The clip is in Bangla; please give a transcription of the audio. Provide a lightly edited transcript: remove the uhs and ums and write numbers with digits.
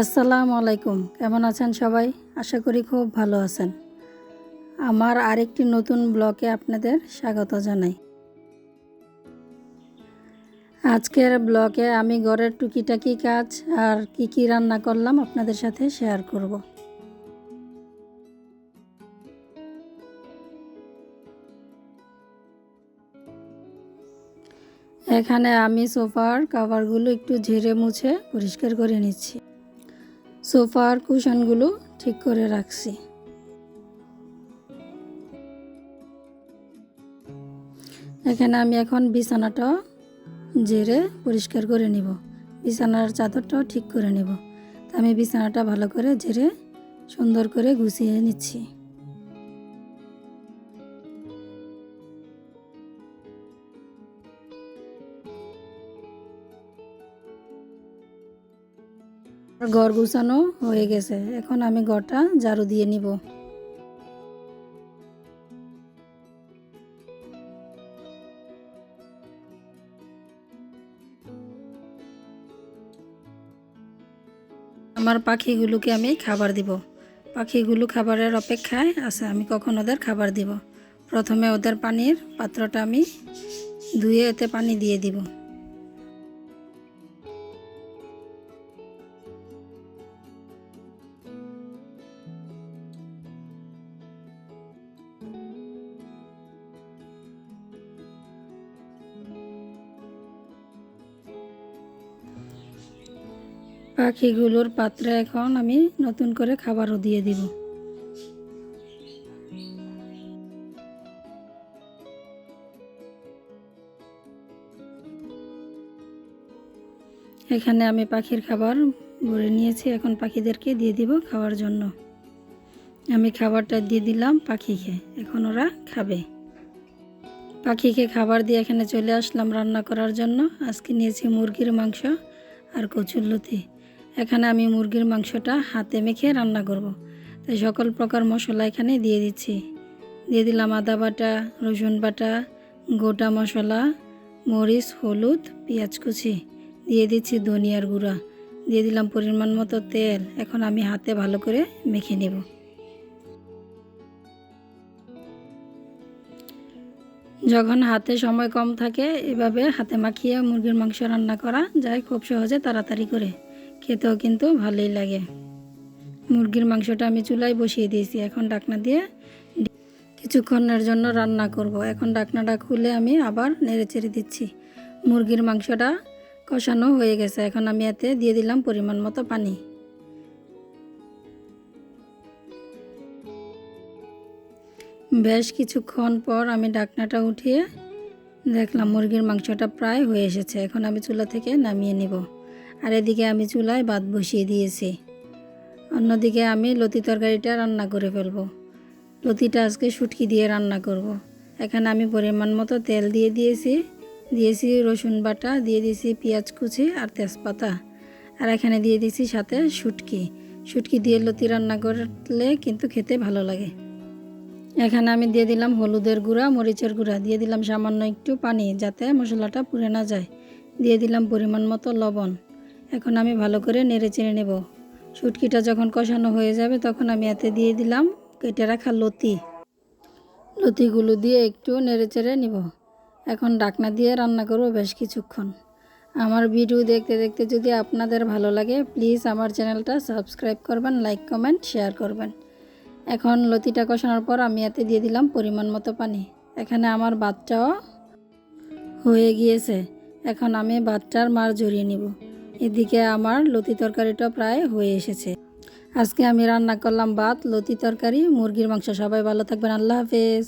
আসসালামু আলাইকুম। কেমন আছেন সবাই? আশা করি খুব ভালো আছেন। আমার আরেকটি নতুন ব্লগে আপনাদের স্বাগত জানাই। আজকের ব্লগে আমি ঘরের টুকিটাকি কাজ আর কি রান্না করলাম আপনাদের সাথে শেয়ার করব। এখানে আমি সোফার কভারগুলো একটু ঝেড়ে মুছে পরিষ্কার করে নিচ্ছি। সোফার কুশনগুলো ঠিক করে রাখছি। এখানে আমি এখন বিছানাটা ঝেড়ে পরিষ্কার করে নিব, বিছানার চাদরটাও ঠিক করে নেব। আমি বিছানাটা ভালো করে ঝেড়ে সুন্দর করে গুছিয়ে নিচ্ছি। ঘর গুছানো হয়ে গেছে, এখন আমি ঘরটা ঝাড়ু দিয়ে নিব। আমার পাখিগুলোকে আমি খাবার দিব। পাখিগুলো খাবারের অপেক্ষায় আছে, আমি কখন ওদের খাবার দিব। প্রথমে ওদের পানির পাত্রটা আমি ধুয়ে এতে পানি দিয়ে দিব। পাখিগুলোর পাত্রে এখন আমি নতুন করে খাবারও দিয়ে দিব। এখানে আমি পাখির খাবার ভরে নিয়েছি, এখন পাখিদেরকে দিয়ে দিব খাওয়ার জন্য। আমি খাবারটা দিয়ে দিলাম পাখিকে, এখন ওরা খাবে। পাখিকে খাবার দিয়ে এখানে চলে আসলাম রান্না করার জন্য। আজকে নিয়েছি মুরগির মাংস আর কচুরলতি। এখানে আমি মুরগির মাংসটা হাতে মেখে রান্না করব, তাই সকল প্রকার মশলা এখানে দিয়ে দিচ্ছি। দিয়ে দিলাম আদা বাটা, রসুন বাটা, গোটা মশলা, মরিচ, হলুদ, পেঁয়াজ কুচি, দিয়ে দিচ্ছি ধনিয়ার গুঁড়া, দিয়ে দিলাম পরিমাণ মতো তেল। এখন আমি হাতে ভালো করে মেখে নেব। যখন হাতে সময় কম থাকে এভাবে হাতে মাখিয়ে মুরগির মাংস রান্না করা যায় খুব সহজে, তাড়াতাড়ি করে, খেতেও কিন্তু ভালোই লাগে। মুরগির মাংসটা আমি চুলায় বসিয়ে দিয়েছি, এখন ঢাকনা দিয়ে কিছুক্ষণের জন্য রান্না করব। এখন ঢাকনাটা খুলে আমি আবার নেড়েচেড়ে দিচ্ছি। মুরগির মাংসটা কষানো হয়ে গেছে, এখন আমি এতে দিয়ে দিলাম পরিমাণ মতো পানি। বেশ কিছুক্ষণ পর আমি ঢাকনাটা উঠিয়ে দেখলাম মুরগির মাংসটা প্রায় হয়ে এসেছে। এখন আমি চুলা থেকে নামিয়ে নিব। আর এদিকে আমি চুলায় ভাত বসিয়ে দিয়েছি। অন্যদিকে আমি লতি তরকারিটা রান্না করে ফেলবো। লতিটা আজকে শুটকি দিয়ে রান্না করব। এখানে আমি পরিমাণ মতো তেল দিয়ে দিয়েছি রসুন বাটা, দিয়ে দিয়েছি পেঁয়াজ কুচি আর তেজপাতা, আর এখানে দিয়ে দিয়েছি সাথে শুটকি দিয়ে লতি রান্না করলে কিন্তু খেতে ভালো লাগে। এখানে আমি দিয়ে দিলাম হলুদের গুঁড়া, মরিচের গুঁড়া, দিয়ে দিলাম সামান্য একটু পানি যাতে মশলাটা পুড়ে না যায়, দিয়ে দিলাম পরিমাণ মতো লবণ। এখন আমি ভালো করে নেড়ে চেড়ে নেব। শুটকিটা যখন কষানো হয়ে যাবে তখন আমি এতে দিয়ে দিলাম কেটে রাখা লতিগুলো দিয়ে একটু নেড়ে চেড়ে নিব। এখন ঢাকনা দিয়ে রান্না করব বেশ কিছুক্ষণ। আমার ভিডিও দেখতে দেখতে যদি আপনাদের ভালো লাগে প্লিজ আমার চ্যানেলটা সাবস্ক্রাইব করবেন, লাইক কমেন্ট শেয়ার করবেন। এখন লতিটা কষানোর পর আমি এতে দিয়ে দিলাম পরিমাণ মতো পানি। এখানে আমার ভাতটাও হয়ে গিয়েছে, এখন আমি ভাতটার মার জড়িয়ে নিব। এদিকে আমার লতি তরকারিটা প্রায় হয়ে এসেছে। আজকে আমি রান্না করলাম ভাত, লতি তরকারি, মুরগির মাংস। সবাই ভালো থাকবেন, আল্লাহ হাফেজ।